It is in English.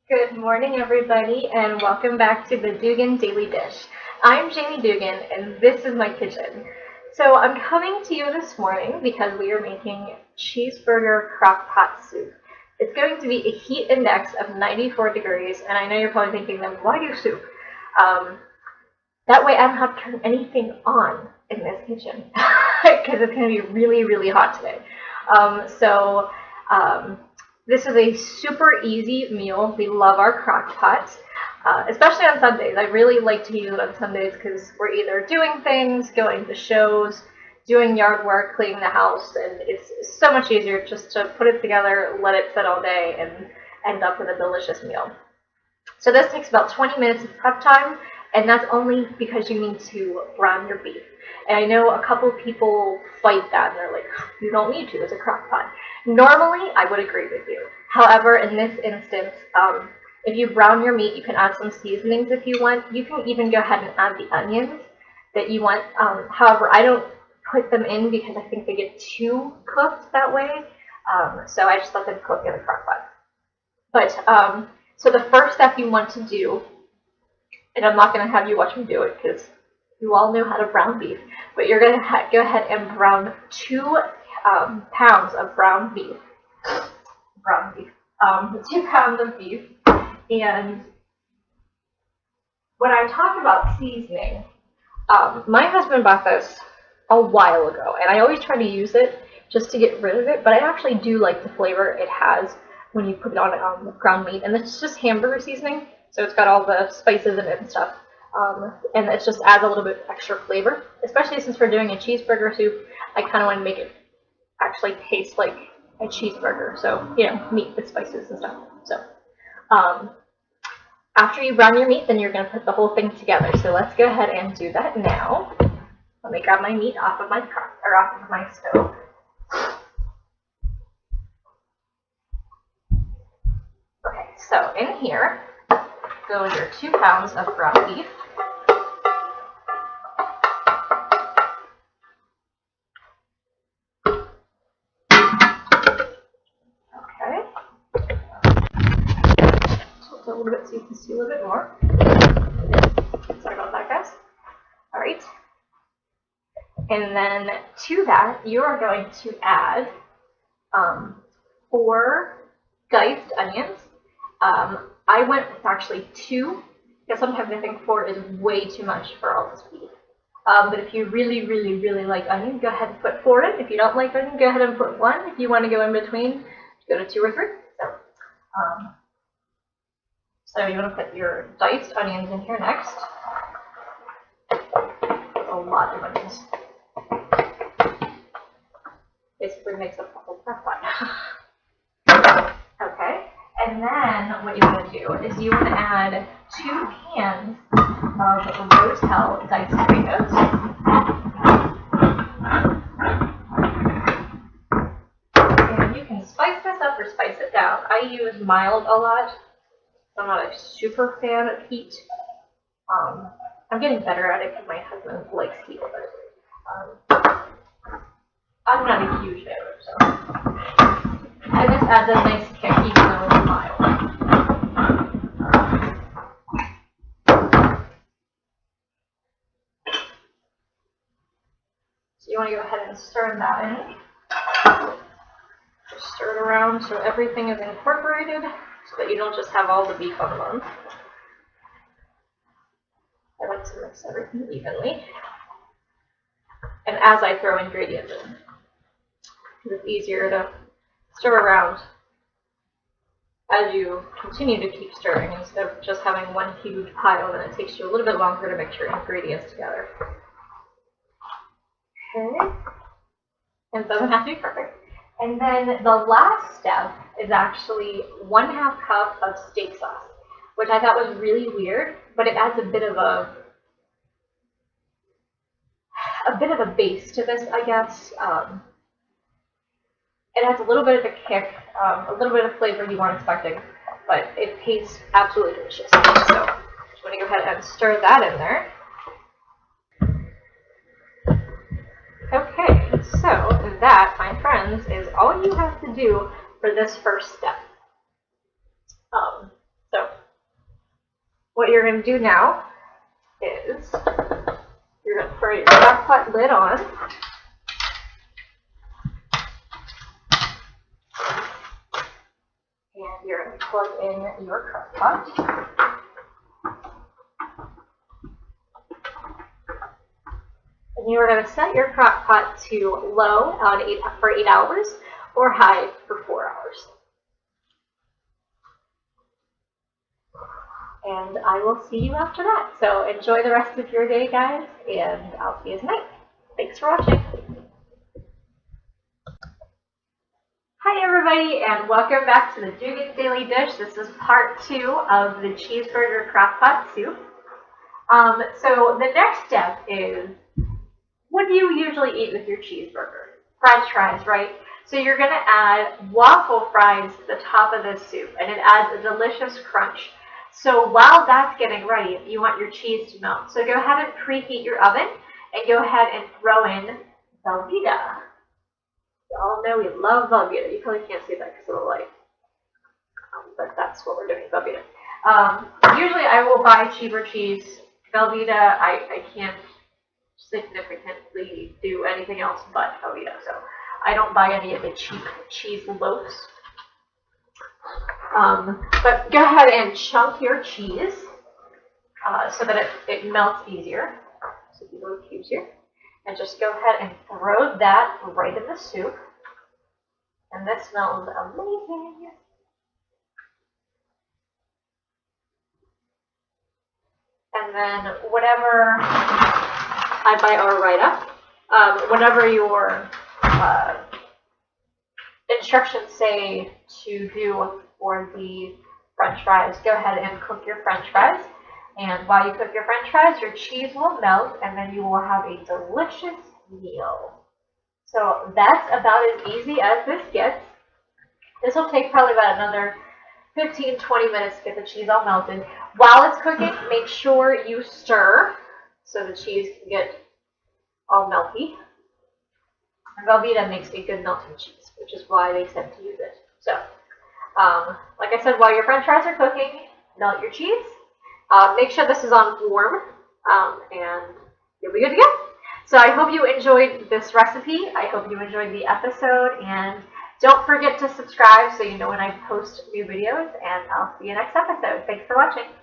Good morning, everybody, and welcome back to the Duggan Daily Dish. I'm Jamie Duggan, and this is my kitchen. So I'm coming to you this morning because we are making cheeseburger crock pot soup. It's going to be a heat index of 94 degrees, and I know you're probably thinking, then why do soup? That way I don't have to turn anything on in this kitchen because it's going to be really, really hot today. This is a super easy meal. We love our crock pot, especially on Sundays. I really like to use it on Sundays because we're either doing things, going to shows, doing yard work, cleaning the house, and it's so much easier just to put it together, let it sit all day, and end up with a delicious meal. So this takes about 20 minutes of prep time, and that's only because you need to brown your beef. And I know a couple people fight that, and they're like, you don't need to, it's a crock pot. Normally, I would agree with you. However, in this instance, if you brown your meat, you can add some seasonings if you want. You can even go ahead and add the onions that you want. However, I don't put them in because I think they get too cooked that way. So I just let them cook in the crock pot. But, so the first step you want to do, and I'm not going to have you watch me do it because you all know how to brown beef, but you're going to go ahead and brown 2 pounds of ground beef. 2 pounds of beef. And when I talk about seasoning, my husband bought this a while ago, and I always try to use it just to get rid of it, but I actually do like the flavor it has when you put it on ground meat, and it's just hamburger seasoning, so it's got all the spices in it and stuff, and it just adds a little bit extra flavor, especially since we're doing a cheeseburger soup. I kind of want to make it actually taste like a cheeseburger, so, you know, meat with spices and stuff. So, after you brown your meat, then you're going to put the whole thing together. So let's go ahead and do that now. Let me grab my meat off of my stove. Okay, so in here go your 2 pounds of ground beef. A little bit so you can see a little bit more. Sorry about that, guys. All right. And then to that, you are going to add 4 diced onions. I went with actually 2, because sometimes I think 4 is way too much for all this beef. But if you really, really, really like onion, go ahead and put 4 in. If you don't like onion, go ahead and put 1. If you want to go in between, go to 2 or 3. So you want to put your diced onions in here next. A lot of onions. Basically makes up the whole crock pot. Okay, and then what you want to do is you want to add 2 cans of Rotel diced tomatoes. And you can spice this up or spice it down. I use mild a lot. I'm not a super fan of heat. I'm getting better at it because my husband likes heat, but I'm not a huge fan of it, so. And this adds a nice kick even though it's mild. So you want to go ahead and stir that in. Just stir it around so everything is incorporated, so that you don't just have all the beef on one. I like to mix everything evenly. And as I throw ingredients in, because it's easier to stir around as you continue to keep stirring instead of just having one huge pile, then it takes you a little bit longer to mix your ingredients together. Okay. And it doesn't have to be perfect. And then the last step is actually 1/2 cup of steak sauce, which I thought was really weird, but it adds a bit of a base to this, I guess. It adds a little bit of a kick, a little bit of flavor you weren't expecting, but it tastes absolutely delicious. So just want to go ahead and stir that in there. Okay, so that, my friends, is all you have to do for this first step. So what you're going to do now is you're going to put your crock pot lid on. And you're going to plug in your crock pot. And you are going to set your crock pot to low for 8 hours or high for 4 hours. And I will see you after that. So enjoy the rest of your day, guys, and I'll see you tonight. Thanks for watching. Hi, everybody, and welcome back to the Duggan Daily Dish. This is part 2 of the cheeseburger crock pot soup. So the next step is, what do you usually eat with your cheeseburger? French fries, right? So you're going to add waffle fries to the top of this soup, and it adds a delicious crunch. So while that's getting ready, you want your cheese to melt. So go ahead and preheat your oven, and go ahead and throw in Velveeta. You all know we love Velveeta. You probably can't see that because of the light, but that's what we're doing, Velveeta. Usually I will buy cheaper cheese. Velveeta, I can't significantly do anything else but Velveeta, so I don't buy any of the cheap cheese loaves. But go ahead and chunk your cheese so that it melts easier. So these little cubes here. And just go ahead and throw that right in the soup. And this smells amazing. And then whatever I buy our write-up, whatever your instructions say to do for the French fries, go ahead and cook your French fries. And while you cook your French fries, your cheese will melt, and then you will have a delicious meal. So that's about as easy as this gets. This will take probably about another 15-20 minutes to get the cheese all melted. While it's cooking, make sure you stir so the cheese can get all melty. And Velveeta makes a good melting cheese, which is why they said to use it. So, like I said, while your French fries are cooking, melt your cheese. Make sure this is on warm, and you'll be good to go. So I hope you enjoyed this recipe. I hope you enjoyed the episode, and don't forget to subscribe so you know when I post new videos, and I'll see you next episode. Thanks for watching.